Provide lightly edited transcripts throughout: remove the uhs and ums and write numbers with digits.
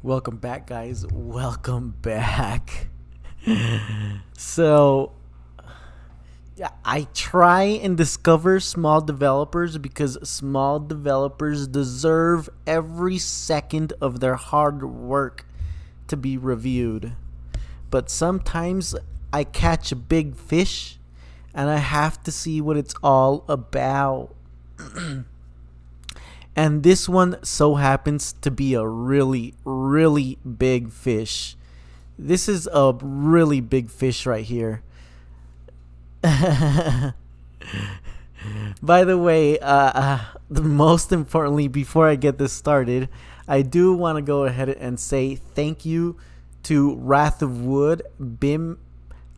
Welcome back, guys. Welcome back. So, yeah, I try and discover small developers because small developers deserve every second of their hard work to be reviewed. But sometimes I catch a big fish and I have to see what it's all about. And this one so happens to be a really, really big fish. This is a really big fish right here. By the way, most importantly, before I get this started, I do want to go ahead and say thank you to Wrath of Wood, BIM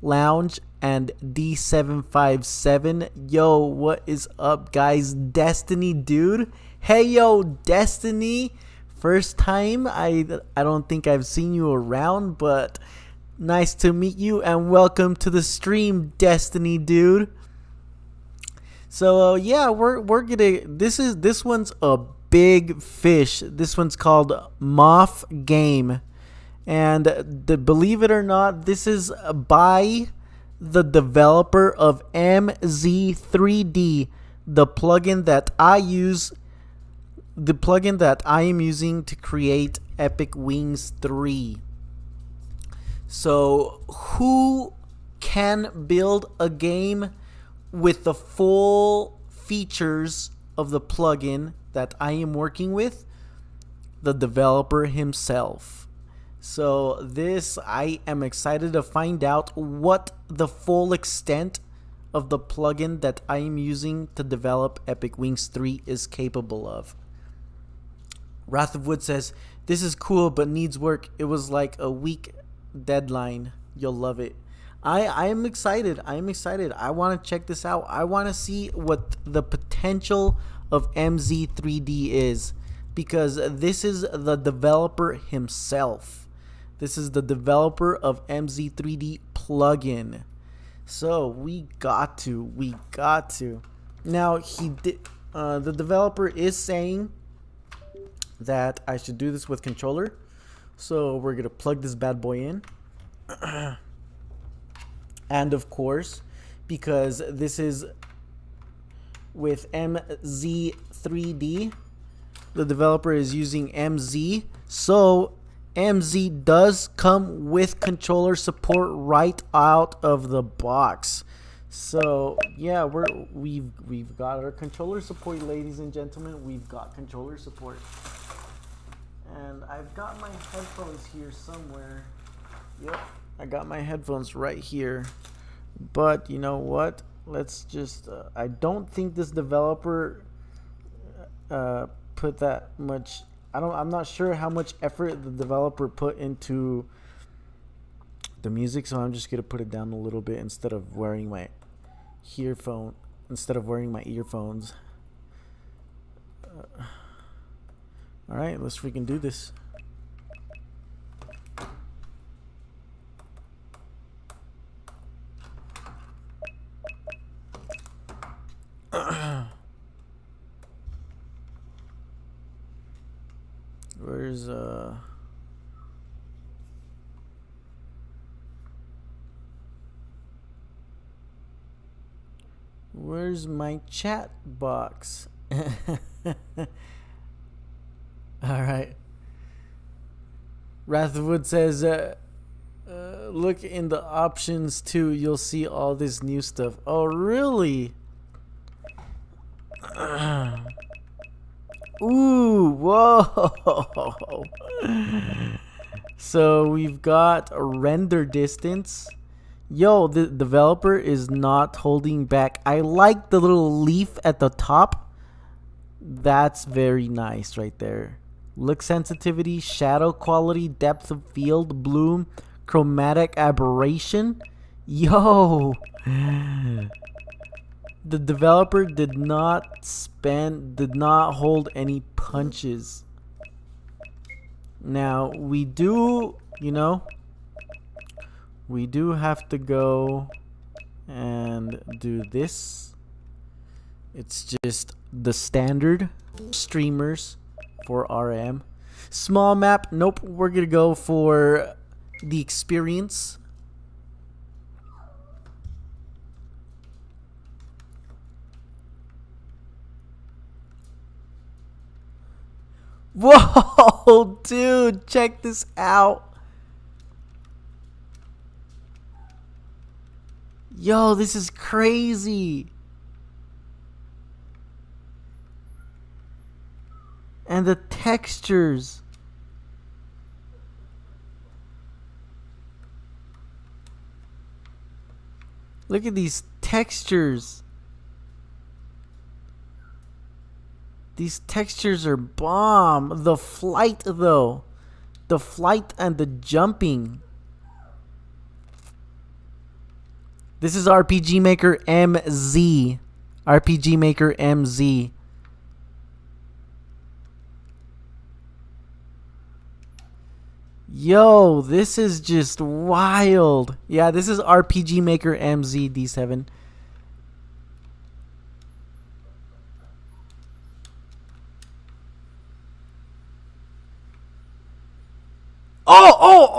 Lounge, and D757. Yo, what is up, guys? Destiny, dude. Hey, yo, Destiny. First time. I don't think I've seen you around, but nice to meet you and welcome to the stream, Destiny, dude. So yeah, we're gonna. This one's a big fish. This one's called Moff Game, and believe it or not, this is by the developer of MZ3D, the plugin that I use. The plugin that I am using to create Epic Wings 3. So, who can build a game with the full features of the plugin that I am working with? The developer himself. So, I am excited to find out what the full extent of the plugin that I am using to develop Epic Wings 3 is capable of. Wrath of Wood says, "This is cool but needs work. It was like a week deadline. You'll love it." I am excited. I am excited. I want to check this out. I want to see what the potential of MZ3D is, because this is the developer himself. This is the developer of MZ3D plugin. So we got to. Now he did. The developer is saying that I should do this with controller, so we're gonna plug this bad boy in. And of course, because this is with MZ3D, the developer is using MZ, so MZ does come with controller support right out of the box. So yeah, we've got our controller support, ladies and gentlemen. We've got controller support. And I've got my headphones here somewhere. Yep, I got my headphones right here. But you know what? Let's just... I don't think this developer put that much... I'm not sure how much effort the developer put into the music, so I'm just going to put it down a little bit instead of wearing my earphones. Alright, let's freaking do this. Where's my chat box? Alright. Wrath of Wood says, look in the options too. You'll see all this new stuff. Oh, really? Ooh, whoa. So we've got a render distance. Yo, the developer is not holding back. I like the little leaf at the top. That's very nice right there. Look sensitivity, shadow quality, depth of field, bloom, chromatic aberration. Yo, the developer did not hold any punches. Now we do, we do have to go and do this. It's just the standard streamers for RM. Small map, nope, we're gonna go for the experience. Whoa, dude, check this out. Yo, this is crazy. And the textures. Look at these textures. These textures are bomb. The flight, though. The flight and the jumping. This is RPG Maker MZ. RPG Maker MZ. Yo, this is just wild. Yeah, this is RPG Maker MZ D7.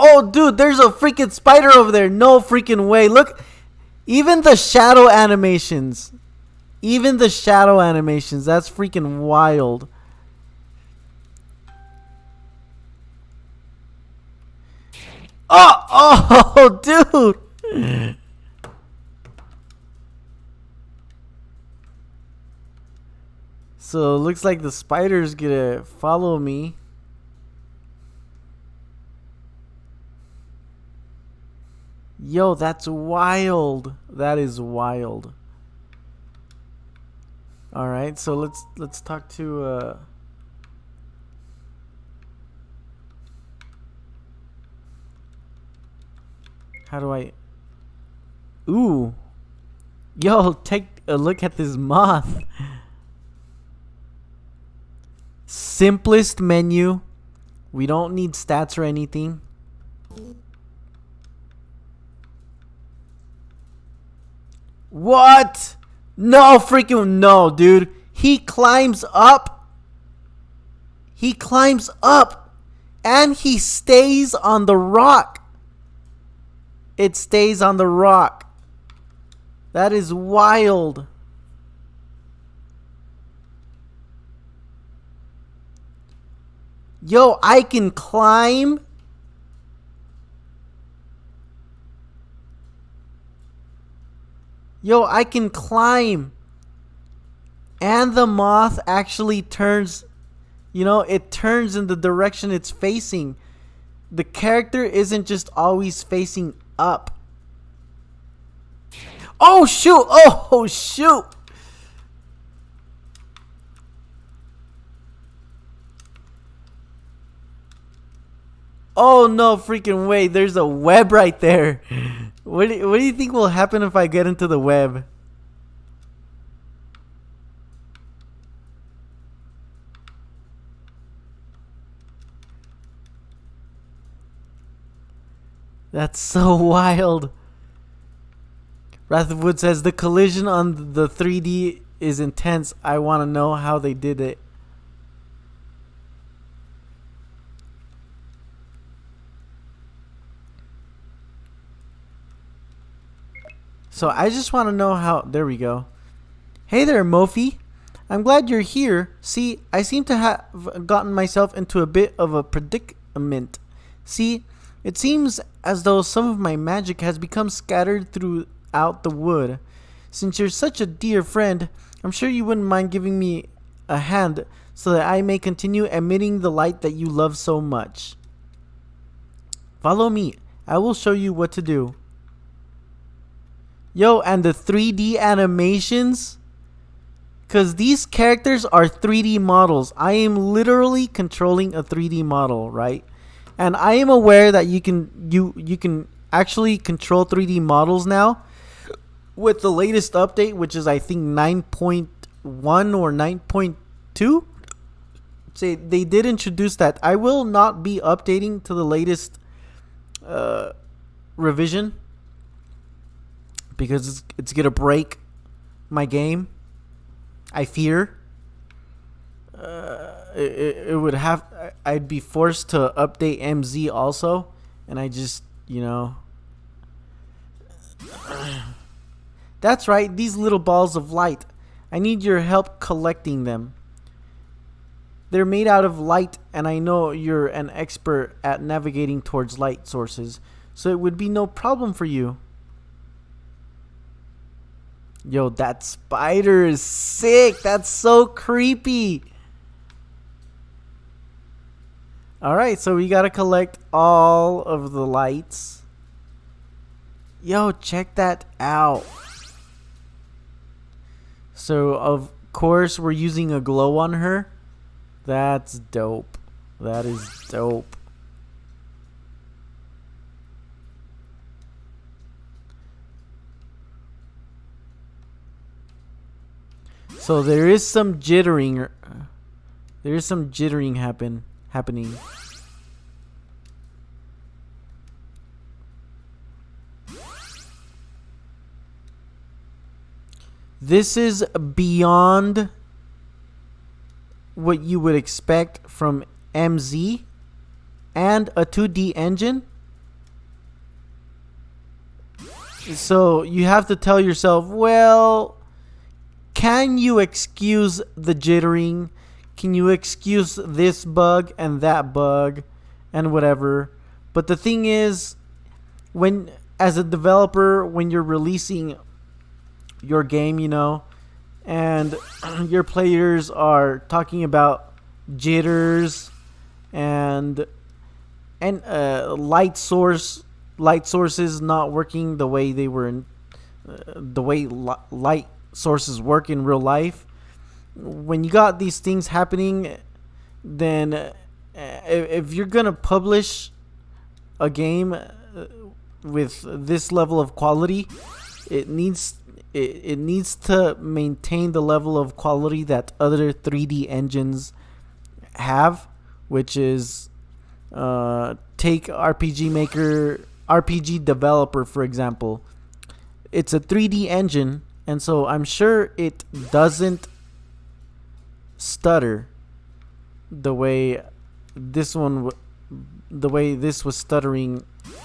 Oh, dude, there's a freaking spider over there. No freaking way. Look, even the shadow animations. Even the shadow animations. That's freaking wild. Oh, dude. So it looks like the spider's gonna follow me. Yo, that's wild. That is wild. All right, so let's talk to how do I? Ooh. Yo, take a look at this moth. Simplest menu. We don't need stats or anything. What? No freaking no, dude. He climbs up. He climbs up. And he stays on the rock. It stays on the rock. That is wild. Yo, I can climb. Yo, I can climb. And the moth actually turns, you know, it turns in the direction it's facing. The character isn't just always facing up. Oh, shoot. Oh, shoot. Oh, no freaking way. There's a web right there. What do you think will happen if I get into the web? That's so wild. Wrath of Wood says the collision on the 3D is intense. I want to know how they did it. So I just want to know how. There we go. Hey there, Mofi. I'm glad you're here. See, I seem to have gotten myself into a bit of a predicament. See, it seems as though some of my magic has become scattered throughout the wood. Since you're such a dear friend, I'm sure you wouldn't mind giving me a hand so that I may continue emitting the light that you love so much. Follow me. I will show you what to do. Yo, and the 3D animations, because these characters are 3D models. I am literally controlling a 3D model, right? And I am aware that you can actually control 3D models now with the latest update, which is I think 9.1 or 9.2. Say they did introduce that. I will not be updating to the latest revision because it's gonna break my game. I fear. It would have. I'd be forced to update MZ also, and I just That's right. These little balls of light. I need your help collecting them. They're made out of light, and I know you're an expert at navigating towards light sources, so it would be no problem for you. Yo, that spider is sick. That's so creepy. Alright, so we gotta collect all of the lights. Yo, check that out. So, of course, we're using a glow on her. That's dope. That is dope. So there is some jittering. There is some jittering happening. This is beyond what you would expect from MZ and a 2D engine. So you have to tell yourself, well, can you excuse the jittering? Can you excuse this bug and that bug and whatever? But the thing is, when as a developer, when you're releasing your game, and your players are talking about jitters and light sources not working the way they were the way light sources work in real life. When you got these things happening, then if you're gonna publish a game with this level of quality, it needs to maintain the level of quality that other 3D engines have, which is take RPG Developer, for example. It's a 3D engine, and so I'm sure it doesn't stutter the way this was stuttering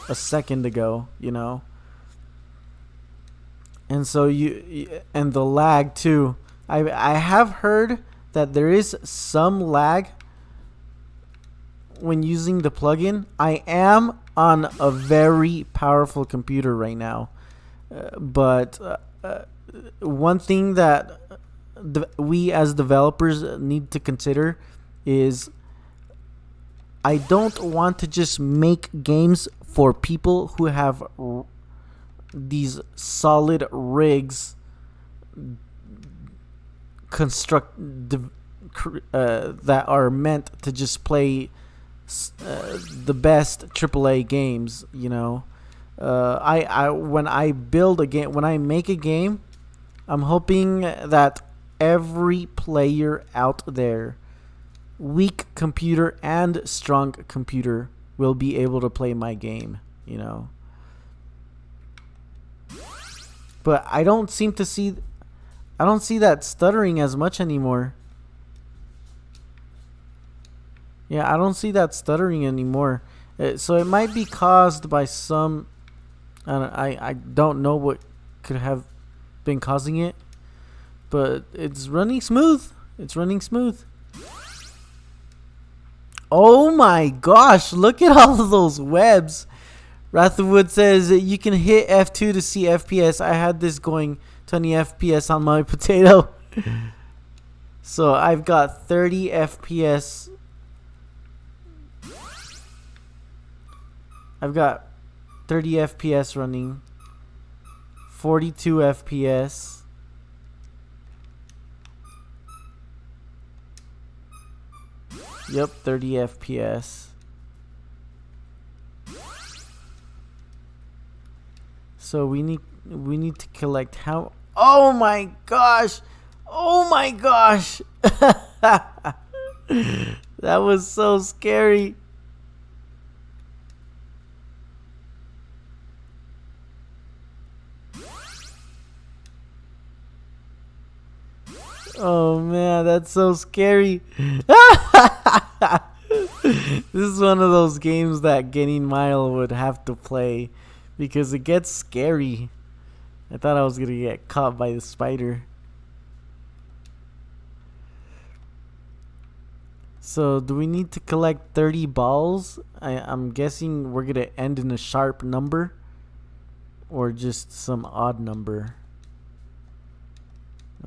a second ago, And so and the lag too. I have heard that there is some lag when using the plugin. I am on a very powerful computer right now, but one thing that we as developers need to consider is I don't want to just make games for people who have these solid rigs that are meant to just play the best AAA games. I when I build a game, when I make a game, I'm hoping that every player out there, weak computer and strong computer, will be able to play my game. But I don't see that stuttering as much anymore. Yeah, I don't see that stuttering anymore. So it might be caused by some. I don't know what could have been causing it, but it's running smooth. It's running smooth. Oh my gosh! Look at all of those webs. Wrathwood says you can hit F2 to see FPS. I had this going 20 FPS on my potato. So I've got 30 FPS. I've got 30 FPS running. 42 FPS. Yep, 30 FPS. So we need to collect how. Oh my gosh! Oh my gosh! That was so scary. Oh man, that's so scary. This is one of those games that Getting Mile would have to play because it gets scary. I thought I was gonna get caught by the spider. So do we need to collect 30 balls? I'm guessing we're gonna end in a sharp number or just some odd number.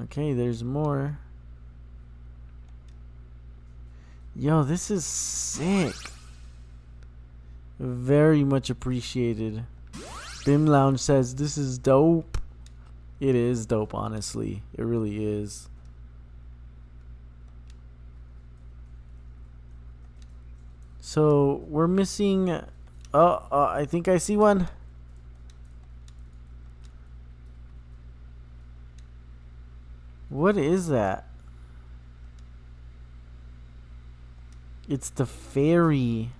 Okay, there's more. Yo, this is sick. Very much appreciated. Bim Lounge says this is dope. It is dope, honestly. It really is. So we're missing. I think I see one. What is that? It's the ferry.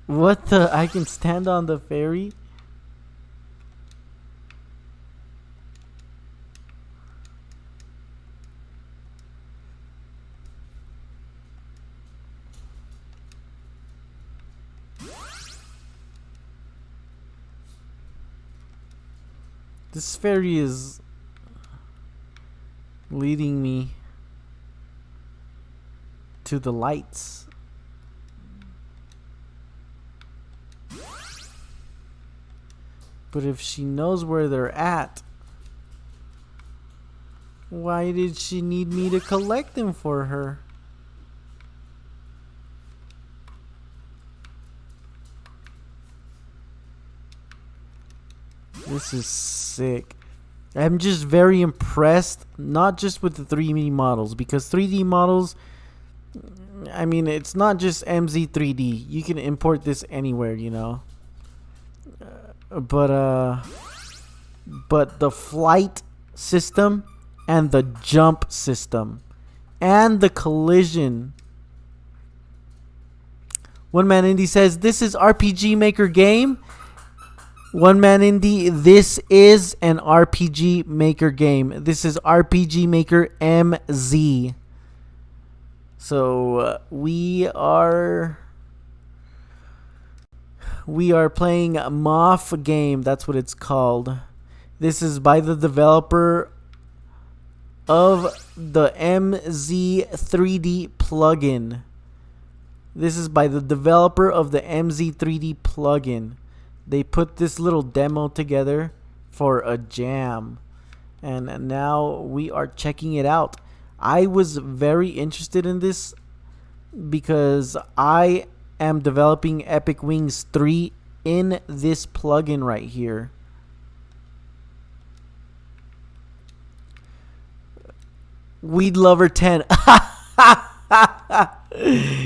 What the? I can stand on the ferry? This ferry is leading me to the lights. But if she knows where they're at, why did she need me to collect them for her? This is sick. I'm just very impressed, not just with the 3D models, because 3D models, I mean, it's not just MZ3D. You can import this anywhere, you know. But the flight system and the jump system and the collision. One Man Indie says, this is RPG Maker game. One Man Indie, this is an RPG Maker game. This is RPG Maker MZ. So we are playing Moff Game. That's what it's called. This is by the developer of the MZ3D plugin. This is by the developer of the MZ3D plugin. They put this little demo together for a jam, and now we are checking it out. I was very interested in this because I am developing Epic Wings 3 in this plugin right here. Weed Lover 10.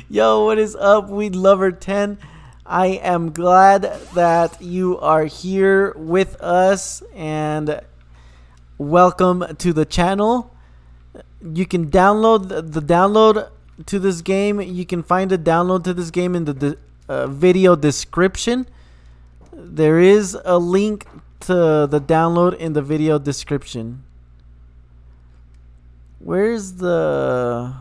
Yo, what is up, Weed Lover 10? I am glad that you are here with us, and welcome to the channel. You can download the download to this game. You can find a download to this game in the video description. There is a link to the download in the video description. Where's the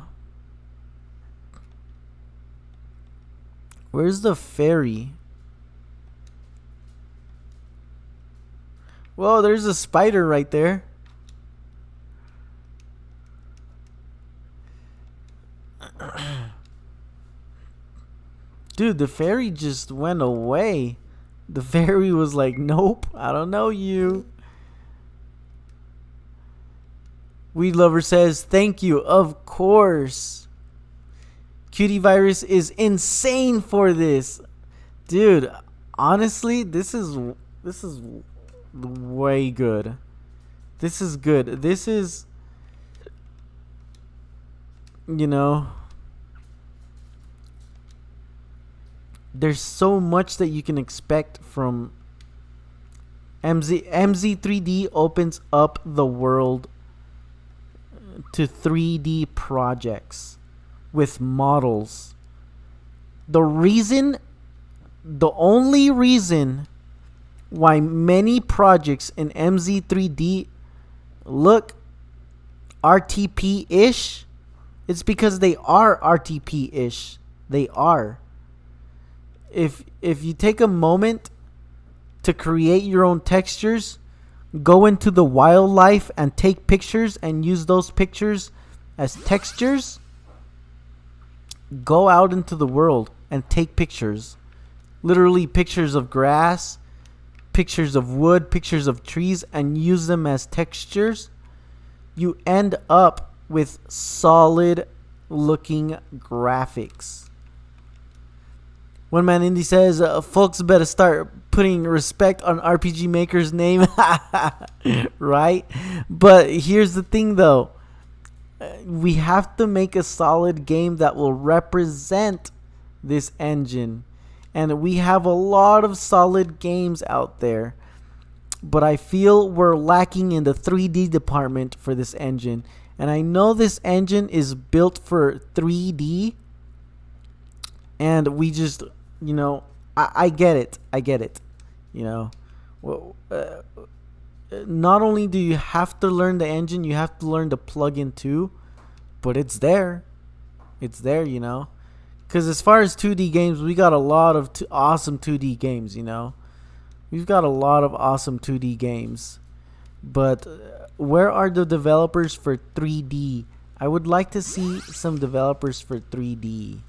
ferry? Whoa, there's a spider right there. Dude, the ferry just went away. The ferry was like, nope, I don't know you. Weed Lover says, thank you, of course. Cutie Virus is insane for this. Dude, honestly, this is way good. This is good. This is, you know, there's so much that you can expect from MZ3D. Opens up the world to 3D projects with models. The only reason why many projects in MZ3D look RTP-ish. It's because they are RTP-ish. They are. If you take a moment to create your own textures, go into the wildlife and take pictures and use those pictures as textures, go out into the world and take pictures. Literally pictures of grass, pictures of wood, pictures of trees, and use them as textures. You end up with solid looking graphics. One Man Indie says, folks better start putting respect on RPG Maker's name. Right? But here's the thing though. We have to make a solid game that will represent this engine. And we have a lot of solid games out there. But I feel we're lacking in the 3D department for this engine. And I know this engine is built for 3D. And we just, I get it. I get it. Not only do you have to learn the engine, you have to learn the plugin too. But it's there. It's there, Because as far as 2D games, we got a lot of awesome 2D games, We've got a lot of awesome 2D games. But where are the developers for 3D? I would like to see some developers for 3D.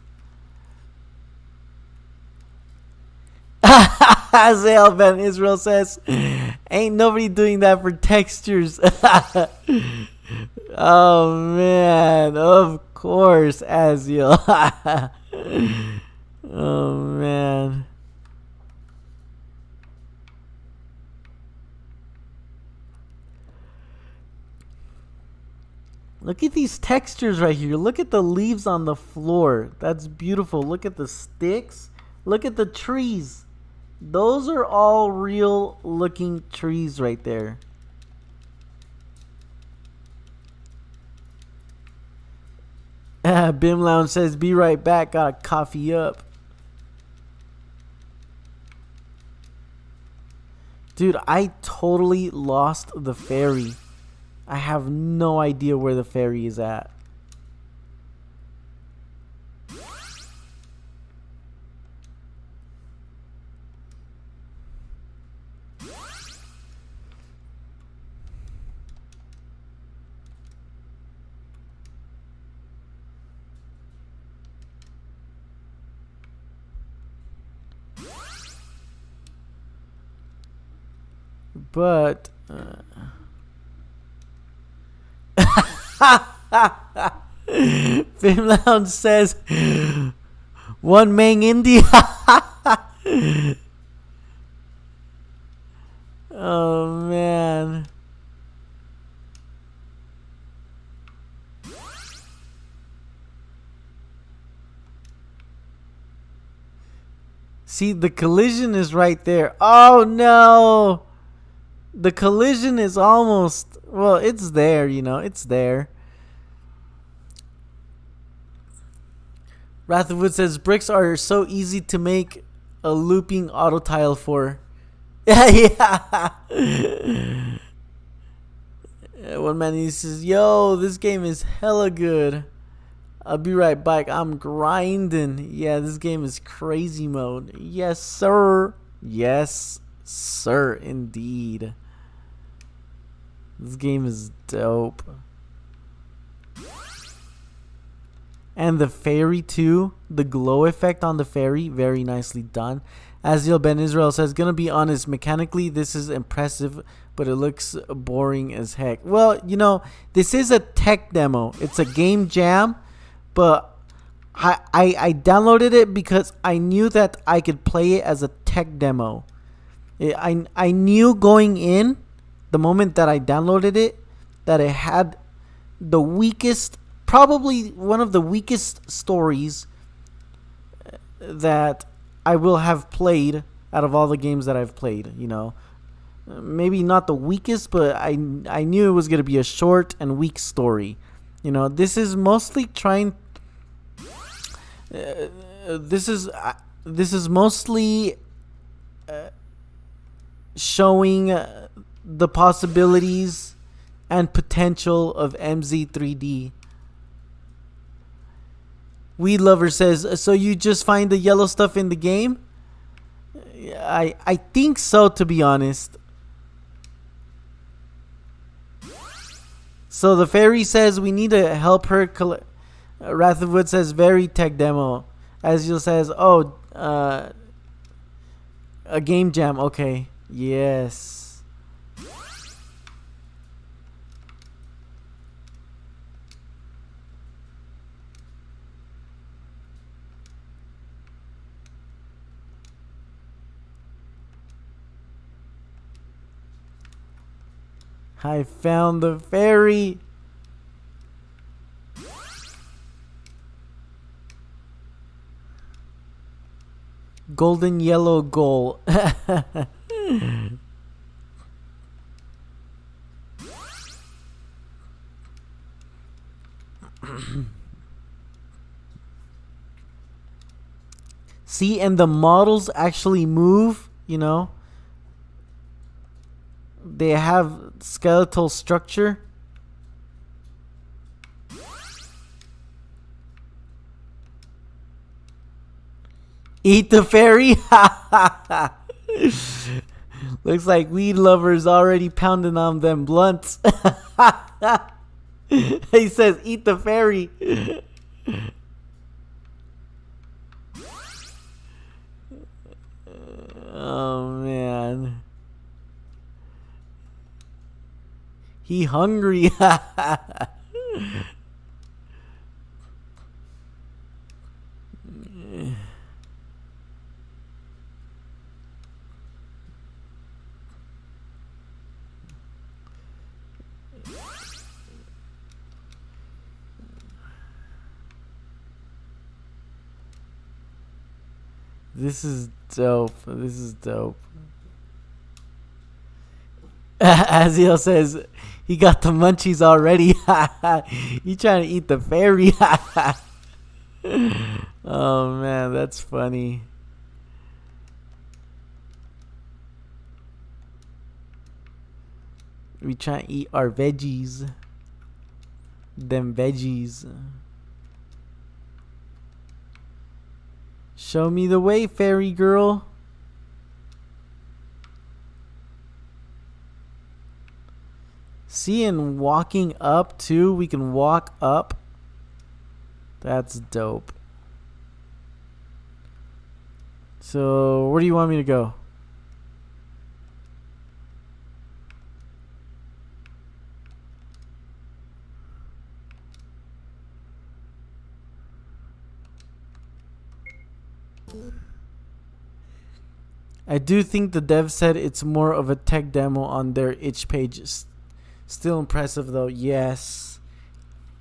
Azrael Ben Israel says, ain't nobody doing that for textures. Oh man, of course, Azrael. Oh man. Look at these textures right here. Look at the leaves on the floor. That's beautiful. Look at the sticks. Look at the trees. Those are all real looking trees right there. Bim Lounge says, be right back. Gotta coffee up. Dude, I totally lost the ferry. I have no idea where the ferry is at. But Film Lounge says, one Mang India. Oh man. See, the collision is right there. Oh no. The collision is almost, well, it's there, it's there. Wrath of Wood says, bricks are so easy to make a looping auto tile for. Yeah. One man he says, yo, this game is hella good. I'll be right back. I'm grinding. Yeah, this game is crazy mode. Yes, sir. Yes, sir, indeed. This game is dope. And the fairy too. The glow effect on the fairy. Very nicely done. Aziel Ben Israel says, gonna be honest, mechanically this is impressive, but it looks boring as heck. Well, this is a tech demo. It's a game jam, but I downloaded it because I knew that I could play it as a tech demo. I knew going in, the moment that I downloaded it, that it had the weakest, probably one of the weakest stories that I will have played out of all the games that I've played, Maybe not the weakest, but I knew it was going to be a short and weak story. This is mostly trying... this is mostly... showing the possibilities and potential of MZ3D. Weed Lover says, so you just find the yellow stuff in the game? I think so, to be honest. So the fairy says we need to help her collect. Wrath of Wood says very tech demo. Azil says, oh, a game jam. Okay. Yes. I found the fairy. Golden yellow goal. See, and the models actually move, you know. They have skeletal structure. Eat the fairy. Looks like Weed Lover's already pounding on them blunts. He says, eat the fairy. Oh, man. He hungry. This is dope. This is dope. Aziel says he got the munchies already. You trying to eat the fairy? Oh man, that's funny. We trying to eat our veggies. Them veggies. Show me the way, fairy girl. See, and walking up too, we can walk up. That's dope. So, where do you want me to go? I do think the dev said it's more of a tech demo on their itch pages. Still impressive though. Yes,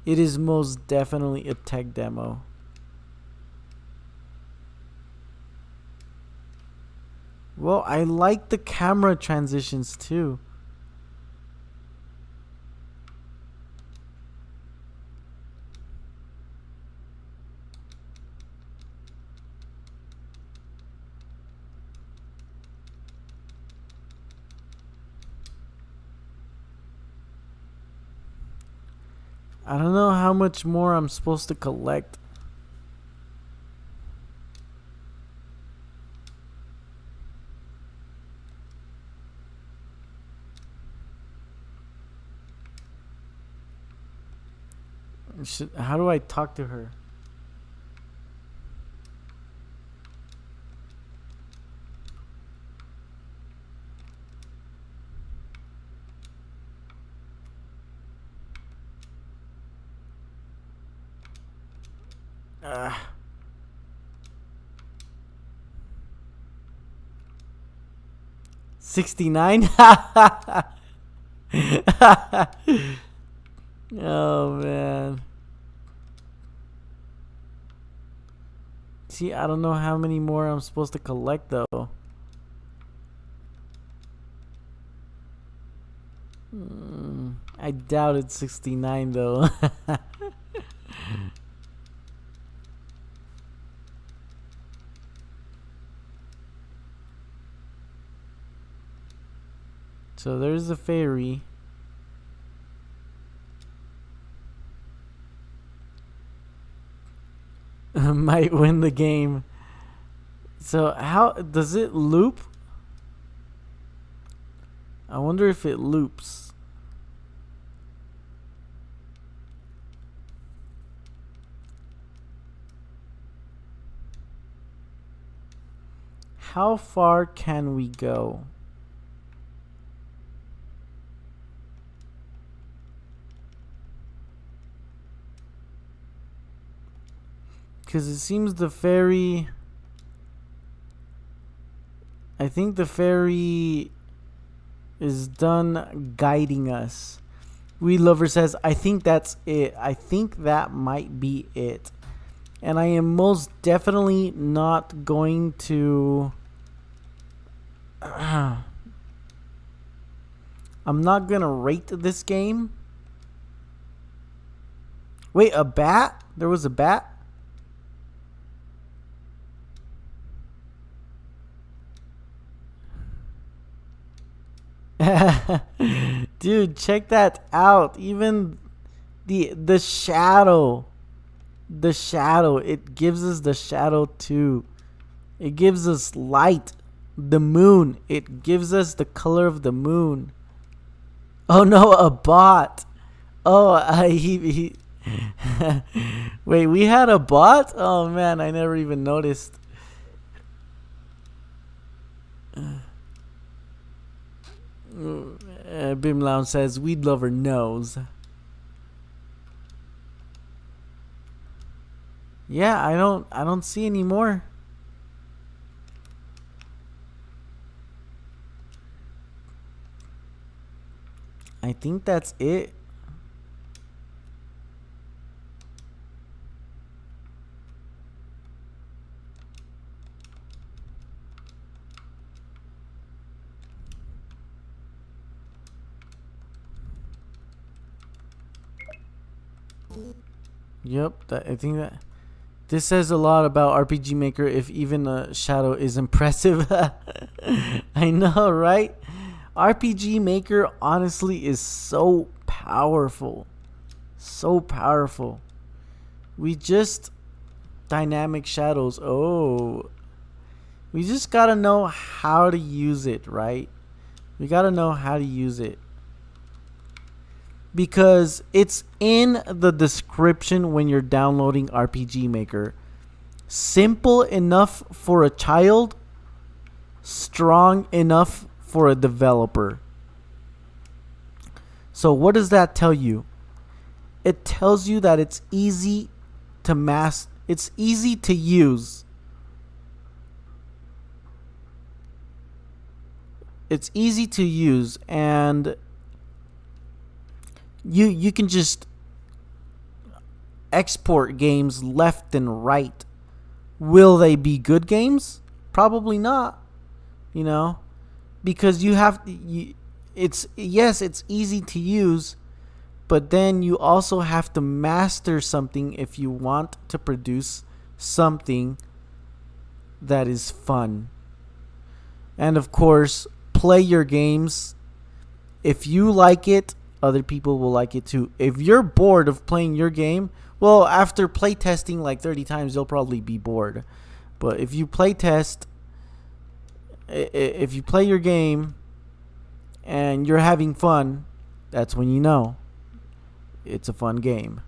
it is most definitely a tech demo. Well, I like the camera transitions too. I don't know how much more I'm supposed to collect. How do I talk to her? Uh, 69. Oh man. See, I don't know how many more I'm supposed to collect though. I doubt it's 69 though. So there's the fairy. Might win the game. So how does it loop? I wonder if it loops. How far can we go? Because it seems the fairy... I think the fairy is done guiding us. Weed Lover says, I think that's it. I think that might be it. And I am most definitely not going to... I'm not going to rate this game. Wait, a bat? There was a bat? Dude, check that out. Even the shadow. The shadow. It gives us the shadow too. It gives us light. The moon. It gives us the color of the moon. Oh no, a bot. Oh, he wait, we had a bot? Oh man, I never even noticed. Bim Lounge says Weed Lover knows. Yeah, I don't see any more. I think that's it. Yep, I think that this says a lot about RPG Maker if even a shadow is impressive. I know, right? RPG Maker honestly is so powerful. So powerful. We just dynamic shadows. Oh. We just got to know how to use it, right? We got to know how to use it. Because it's in the description when you're downloading RPG Maker. Simple enough for a child, strong enough for a developer. So what does that tell you? It tells you that it's easy to it's easy to use. It's easy to use, and you can just export games left and right. Will they be good games? Probably not. You know, because you have it's easy to use, but then you also have to master something if you want to produce something that is fun. And of course, play your games. If you like it, other people will like it too. If you're bored of playing your game, well, after play testing like 30 times, you'll probably be bored. But if you play test, if you play your game and you're having fun, that's when you know it's a fun game.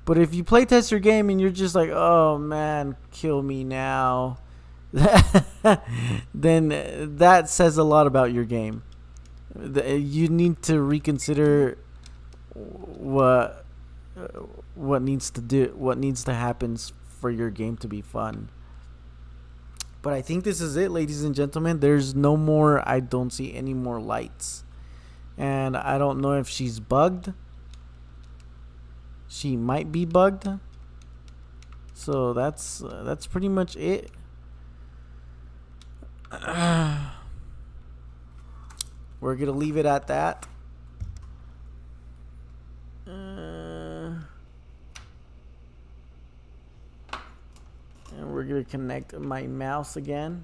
But if you play test your game and you're just like, oh man, kill me now, then that says a lot about your game. You need to reconsider what needs to happen for your game to be fun. But I think this is it, ladies and gentlemen. There's no more. I don't see any more lights, and I don't know if she's bugged. She might be bugged. So that's pretty much it. We're gonna leave it at that. And we're gonna connect my mouse again.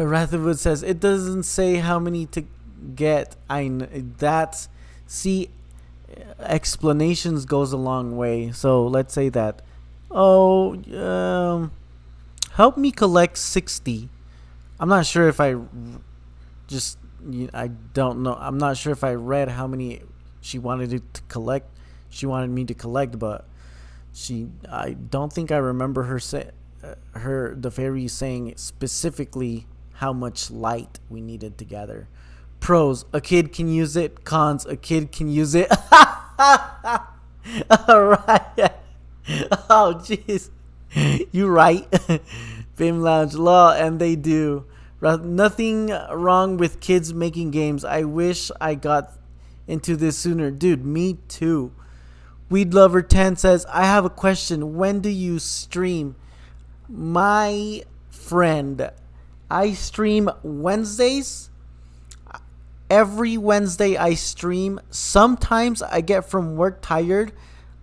Ratherwood says it doesn't say how many to get. That's see, explanations goes a long way. So let's say that. Oh, help me collect 60. I'm not sure if I just. I don't know. I'm not sure if I read how many she wanted to collect. She wanted me to collect, but I don't think I remember the fairy saying specifically how much light we needed to gather. Pros: a kid can use it. Cons: a kid can use it. All right. Oh jeez, you right. Fame Lounge law, and they do. Nothing wrong with kids making games. I wish I got into this sooner, dude. Me too. Weed Lover 10 says, I have a question. When do you stream? My friend, I stream Wednesdays. Every Wednesday I stream. Sometimes I get from work tired.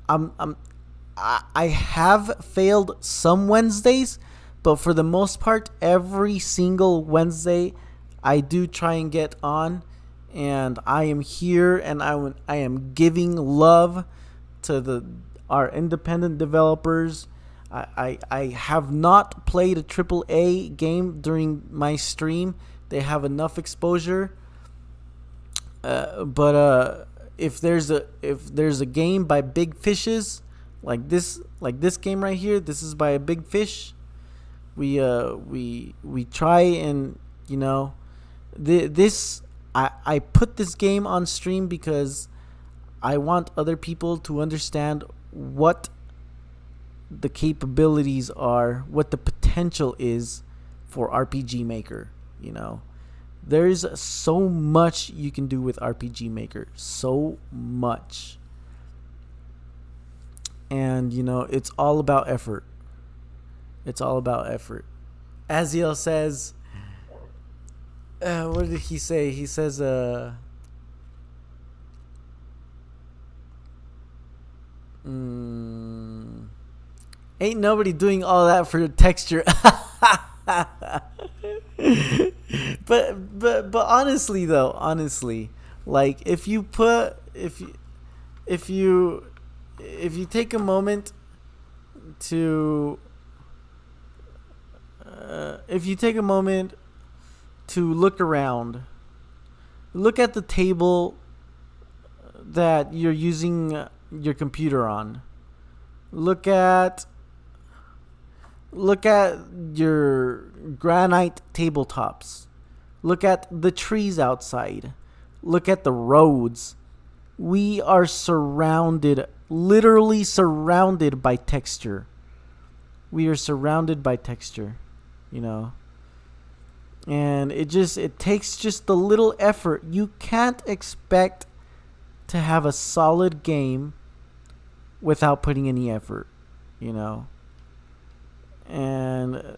I have failed some Wednesdays, but for the most part, every single Wednesday I do try and get on, and I am here, and I am giving love to our independent developers. I have not played a AAA game during my stream. They have enough exposure. But if there's a game by big fishes, like this game right here, this is by a big fish. We try and I put this game on stream because I want other people to understand what the capabilities are, what the potential is for RPG Maker. There's so much you can do with RPG Maker, so much. And it's all about effort. It's all about effort. Aziel says, what did he say? He says, ain't nobody doing all that for the texture. but honestly though, like if you take a moment to look around, look at the table that you're using your computer on. Look at your granite tabletops. Look at the trees outside. Look at the roads. We are literally surrounded by texture. We are surrounded by texture, and it takes just a little effort. You can't expect to have a solid game without putting any effort, and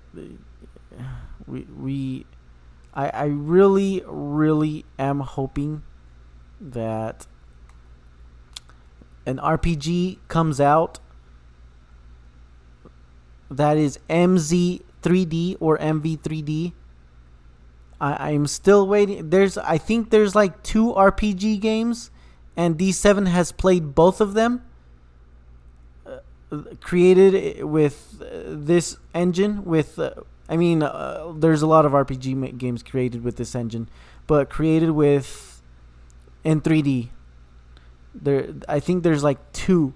I really, really am hoping that an RPG comes out that is MZ3D or MV3D. I'm still waiting. I think there's like 2 RPG games, and D7 has played both of them. Created with this engine. There's a lot of RPG games created with this engine, but created in 3D. I think there's like 2,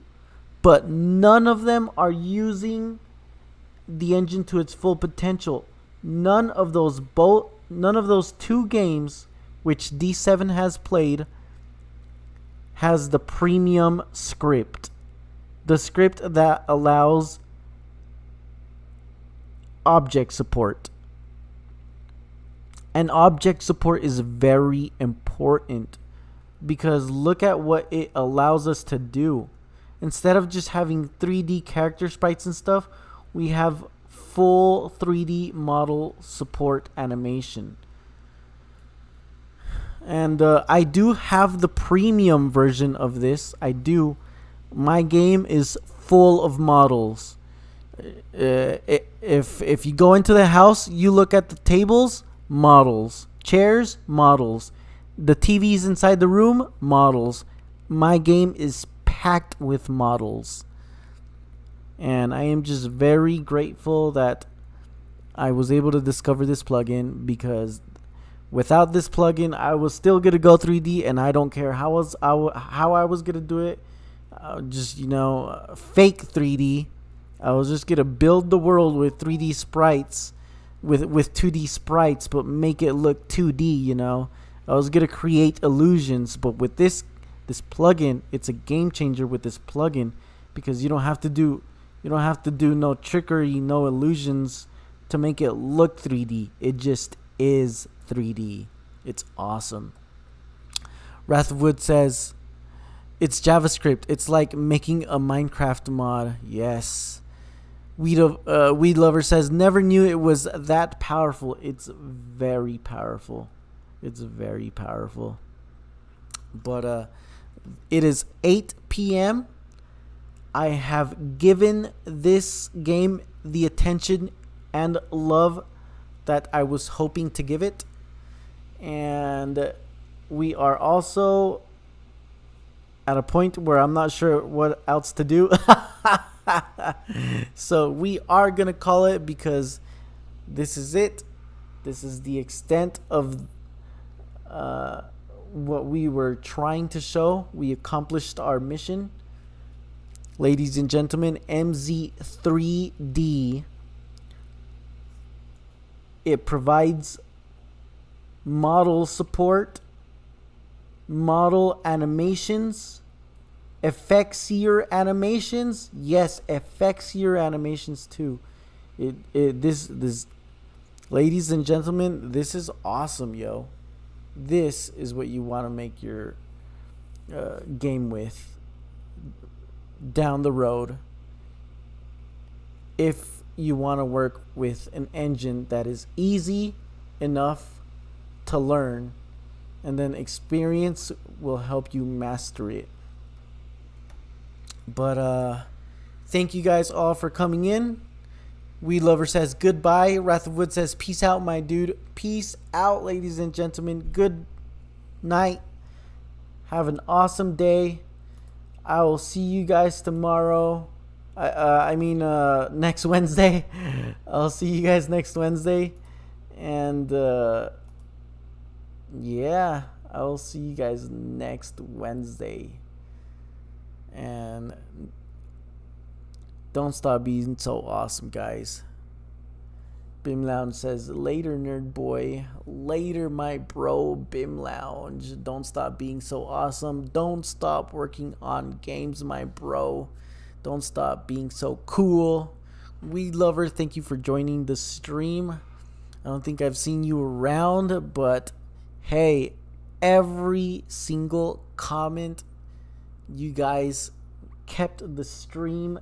but none of them are using the engine to its full potential. None of those 2 games which D7 has played has the premium script. The script that allows object support. And object support is very important, because look at what it allows us to do. Instead of just having 3D character sprites and stuff, we have full 3D model support animation. And I do have the premium version of this. I do. My game is full of models. If you go into the house, you look at the tables, models. Chairs, models. The TVs inside the room, models. My game is packed with models. And I am just very grateful that I was able to discover this plugin, because without this plugin, I was still gonna go 3D, and I don't care how I was gonna do it. Just fake 3D. I was just gonna build the world with 3D sprites, with 2D sprites, but make it look 2D. I was gonna create illusions, but with this plugin, it's a game changer with this plugin, because you don't have to do no trickery, no illusions to make it look 3D. It just is 3D. It's awesome. Wrath of Wood says, it's JavaScript. It's like making a Minecraft mod. Yes. Weed Lover says, never knew it was that powerful. It's very powerful. It's very powerful. But it is 8 p.m. I have given this game the attention and love that I was hoping to give it. And we are also at a point where I'm not sure what else to do. So we are going to call it, because this is it. This is the extent of what we were trying to show. We accomplished our mission. Ladies and gentlemen, MZ3D. It provides model support, model animations, effectsier animations. Yes, effectsier animations too. This, ladies and gentlemen, this is awesome, yo. This is what you want to make your game with down the road, if you want to work with an engine that is easy enough to learn, and then experience will help you master it. But thank you guys all for coming in. Weed Lover says goodbye. Wrath of Wood says peace out, my dude. Peace out, ladies and gentlemen. Good night. Have an awesome day. I will see you guys tomorrow. Next Wednesday. I'll see you guys next Wednesday. And yeah, I will see you guys next Wednesday. And don't stop being so awesome, guys. Bim Lounge says, later, nerd boy. Later, my bro, Bim Lounge. Don't stop being so awesome. Don't stop working on games, my bro. Don't stop being so cool. Weed Lover, thank you for joining the stream. I don't think I've seen you around, but hey, every single comment, you guys kept the stream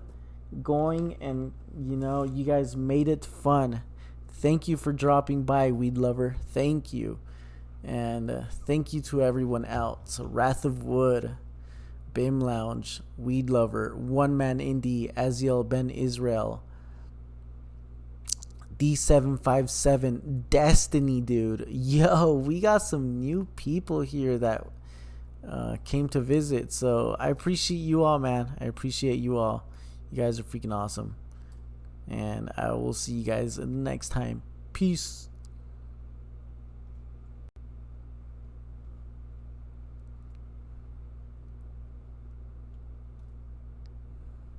going, and you guys made it fun. Thank you for dropping by, Weed Lover. Thank you. And thank you to everyone else. Wrath of Wood, Bim Lounge, Weed Lover, One Man Indie, Aziel Ben Israel, D757, Destiny, dude. Yo, we got some new people here that came to visit. So I appreciate you all, man. I appreciate you all. You guys are freaking awesome. And I will see you guys next time. Peace.